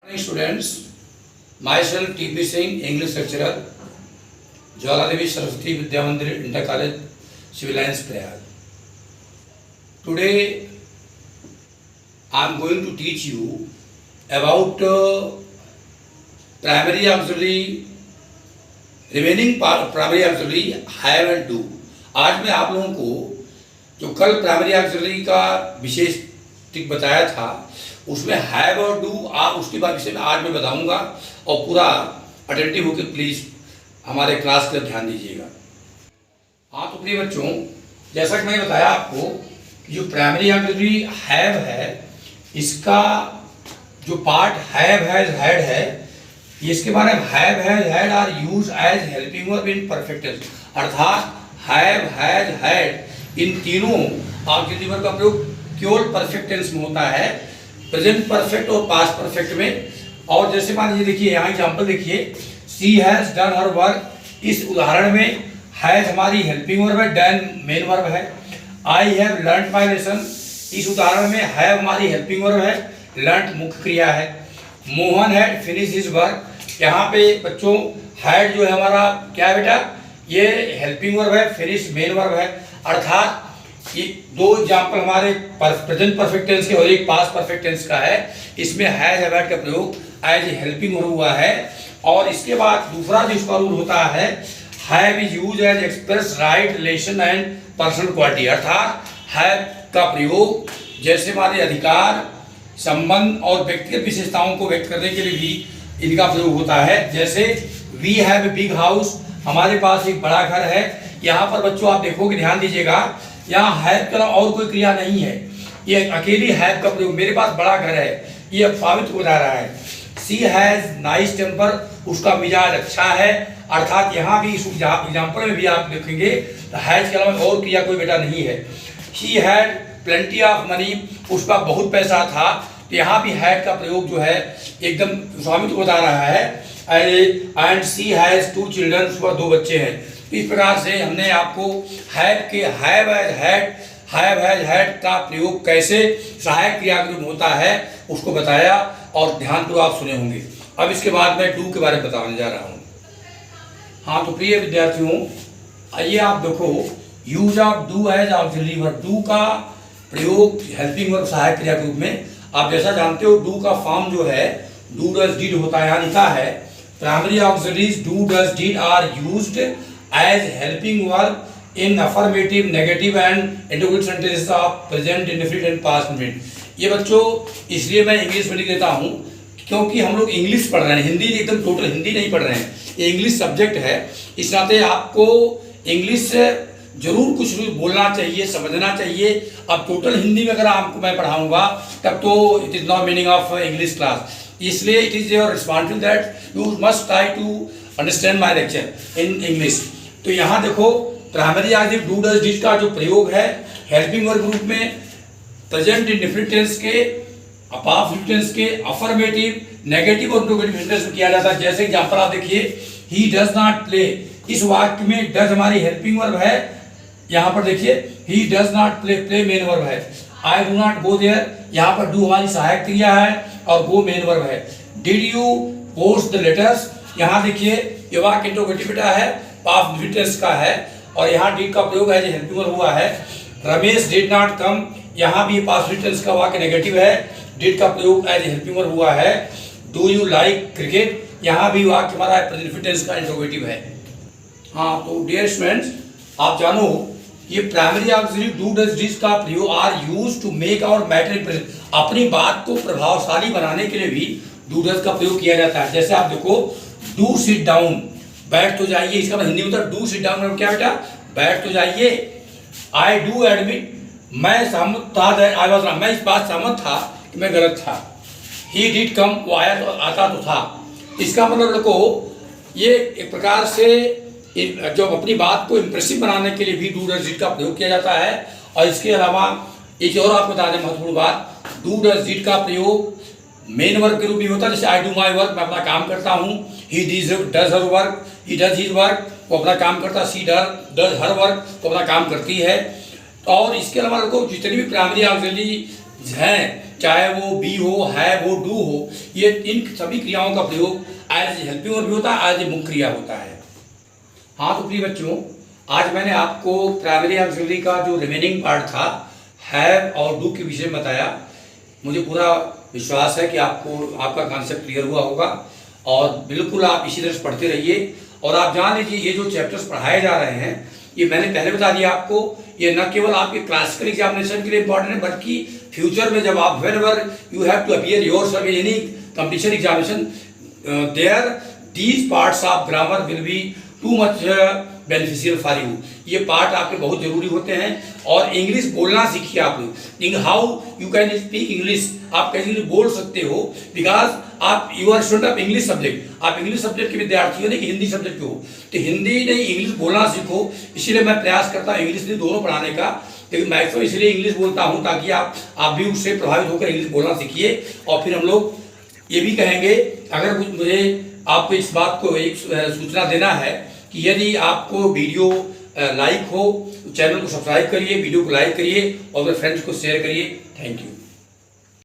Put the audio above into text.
Morning students, myself T.P. Singh, English lecturer, Jwala Devi Saraswati Vidya Mandir Inter College, Civil Lines, Prayag. Today I am going to teach you about primary auxiliary, remaining part primary auxiliary have and do. आज मैं आप लोगों को जो कल primary auxiliary का विशेष टिक बताया था उसमें हैव और डू उसके बाद विषय में आज मैं बताऊंगा और पूरा अटेंटिव होकर प्लीज हमारे क्लास का ध्यान दीजिएगा। हाँ तो प्रिय बच्चों, जैसा कि मैंने बताया आपको कि जो प्राइमरी ऑक्सिलरी हैव है इसका जो पार्ट हैव हैज हैड है इसके बारे में have has had are used as helping verb in perfect tense, अर्थात हैव हैज हैड इन तीनों ऑक्सिलरी वर्ब का प्रयोग केवल परफेक्ट टेंस में होता है, प्रेजेंट परफेक्ट और पास्ट परफेक्ट में। और जैसे मान लीजिए, देखिए यहाँ एग्जांपल देखिए, she has done her work, इस उदाहरण में हैज हमारी हेल्पिंग वर्ब है, डन मेन वर्ब है। I have learned my lesson, इस उदाहरण में हैव हमारी हेल्पिंग वर्ब है, लर्नड मुख्य क्रिया है। Mohan had finish his work, यहाँ पे बच्चों हैड जो है हमारा क्या है बेटा, ये हेल्पिंग वर्ब है, फिनिश मेन वर्ब है। अर्थात ये दो एग्जाम्पल हमारे प्रेजेंट परफेक्ट टेंस के और एक पास्ट परफेक्ट टेंस का है। इसमें हैज हैड का प्रयोग एज हेल्पिंग वर्ब हुआ है। और इसके बाद दूसरा जो इसका रूल होता है, have is used as express right relation and personal quality, अर्थात हैव का प्रयोग जैसे हमारे अधिकार, संबंध और व्यक्तिगत विशेषताओं को व्यक्त करने के लिए भी इनका प्रयोग होता है। जैसे we have a big house, हमारे पास एक बड़ा घर है। यहाँ पर बच्चों आप देखोगे, ध्यान दीजिएगा, यहाँ हैव के अलावा और कोई क्रिया नहीं है, ये अकेली हैव का प्रयोग, मेरे पास बड़ा घर है, ये अल्फावित हो जा रहा है। शी हैज नाइस टेम्पर, उसका मिजाज अच्छा है, अर्थात यहाँ भी इस एग्जाम्पल में भी आप देखेंगे तो हैज के अलावा और क्रिया कोई बेटा नहीं है। She had plenty of money, उसका बहुत पैसा था, तो यहाँ भी हैड का प्रयोग जो है एकदम स्वामित्व बता रहा है। एंड शी हैज 2 चिल्ड्रन, उसके पास 2 बच्चे हैं। इस प्रकार से हमने आपको हैव के हैव हैज हैड का प्रयोग कैसे सहायक क्रिया के रूप में होता है उसको बताया और ध्यानपूर्वक आप सुने होंगे। अब इसके बाद मैं डू के बारे में बताने जा रहा हूँ। हाँ तो प्रिय विद्यार्थियों, आइए आप देखो, use of do as auxiliary verb, do का प्रयोग हेल्पिंग वर्ब सहायक क्रिया के रूप में। आप जैसा जानते हो डू का फॉर्म जो है डू डज डिड होता है। यहाँ लिखा है primary auxiliaries do does did are used as helping verb in affirmative, negative and interrogative sentences of present, indefinite and past indefinite. ये बच्चों इसलिए मैं इंग्लिश में लिख देता हूँ क्योंकि हम लोग इंग्लिश पढ़ रहे हैं, हिंदी एकदम टोटल हिंदी नहीं पढ़ रहे हैं, ये इंग्लिश सब्जेक्ट है। इस नाते आपको इंग्लिश से जरूर कुछ बोलना चाहिए, समझना चाहिए। अब टोटल हिंदी में अगर आपको मैं पढ़ाऊंगा तब तो it is not meaning of English class, इसलिए it is your responsibility that you must try to understand my lecture in English. तो यहाँ देखो primary auxiliary do does did का जो प्रयोग है हेल्पिंग वर्ब ग्रुप में प्रेजेंट इंडेफिनिट टेंस के, पास्ट टेंस के, अफर्मेटिव, नेगेटिव और इंटरोगेटिव सेंटेंस में किया जाता है। जैसे एग्जांपल आप देखिए, ही डज नॉट प्ले, इस वाक्य में डज हमारी हेल्पिंग वर्ब है, यहाँ पर देखिए he does not play, play main verb है। I do not go there, यहाँ पर डू हमारी सहायक क्रिया है और गो मेन वर्ब है। Did you post the letters, यहाँ देखिए ये वाक्य इंटरोगेटिव बेटा है, पास्ट टेंस का है और यहाँ डिड का प्रयोग है जो हेल्पिंग वर्ब हुआ है। रमेश डिड नॉट कम, यहाँ भी पास्ट टेंस का वाक्य नेगेटिव है, डिड का प्रयोग एज हेल्पिंग वर्ब हुआ है। डू यू लाइक क्रिकेट, यहाँ भी वाक्य हमारा प्रेजेंट टेंस का इंटरोगेटिव है। हाँ तो डियर स्टूडेंट्स, आप जानो ये primary auxiliary do does did का प्रयोग are used to make our matter present, अपनी बात को प्रभावशाली बनाने के लिए भी डू डज का प्रयोग किया जाता है। जैसे आप देखो, डू सिट डाउन, बैठ तो जाइए, इसका हिंदी में होता है डू सिट डाउन, मतलब क्या बेटा, बैठ तो जाइए। आई डू एडमिट, मैं सहमत था, आई वाज रॉन्ग, मैं इस बात सहमत था कि मैं गलत था। ही डिड कम, वो आया तो आता तो था। इसका मतलब देखो ये एक प्रकार से जब अपनी बात को इंप्रेसिव बनाने के लिए भी डू डज डिड का प्रयोग किया जाता है। और इसके अलावा एक और आपको बता दें महत्वपूर्ण बात, डू डज डिड का प्रयोग मेन वर्क के रूप में होता है। जैसे आई डू माई वर्क, मैं अपना काम करता हूँ। He does her work, he does his work, वो अपना काम करता है। शी डज हर वर्क, वो अपना काम करती है। और इसके अलावा देखो जितनी भी प्राइमरी ऑक्सिलरी हैं, चाहे वो बी हो, हैव हो, डू हो, ये इन सभी क्रियाओं का प्रयोग एज हेल्पिंग वर्ब भी होता है, एज ए मुख्य क्रिया होता है। हाँ तो प्रिय बच्चों, आज मैंने आपको प्राइमरी ऑक्सिलरी का जो रिमेनिंग पार्ट था हैव और डू के विषय में बताया। मुझे पूरा विश्वास है कि आपको आपका कॉन्सेप्ट क्लियर हुआ होगा और बिल्कुल आप इसी तरह से पढ़ते रहिए। और आप जान लीजिए ये जो चैप्टर्स पढ़ाए जा रहे हैं ये मैंने पहले बता दिया आपको, ये न केवल आपके क्लासिकल एग्जामिनेशन के लिए इंपॉर्टेंट है बल्कि फ्यूचर में जब आप whenever you have to appear yourself in any competition examination there these parts of grammar will be too much beneficial for you. ये पार्ट आपके बहुत जरूरी होते हैं। और इंग्लिश बोलना सीखिए आप लोग, how you can speak English, आप कैसे इंग्लिश बोल सकते हो, बिकॉज आप you are student of English subject, आप इंग्लिश सब्जेक्ट के विद्यार्थी हो नहीं कि हिंदी सब्जेक्ट के हो, तो हिंदी नहीं इंग्लिश बोलना सीखो। इसीलिए मैं प्रयास करता हूँ इंग्लिश हिंदी दोनों पढ़ाने का, लेकिन मैक्सिमम इसलिए इंग्लिश बोलता हूँ ताकि आप भी उससे प्रभावित होकर इंग्लिश बोलना सीखिए। और फिर हम लोग ये भी कहेंगे, अगर कुछ मुझे आपको इस बात को एक सूचना देना है कि यदि आपको वीडियो लाइक हो, चैनल को सब्सक्राइब करिए, वीडियो को लाइक करिए और अपने फ्रेंड्स को शेयर करिए। Thank you.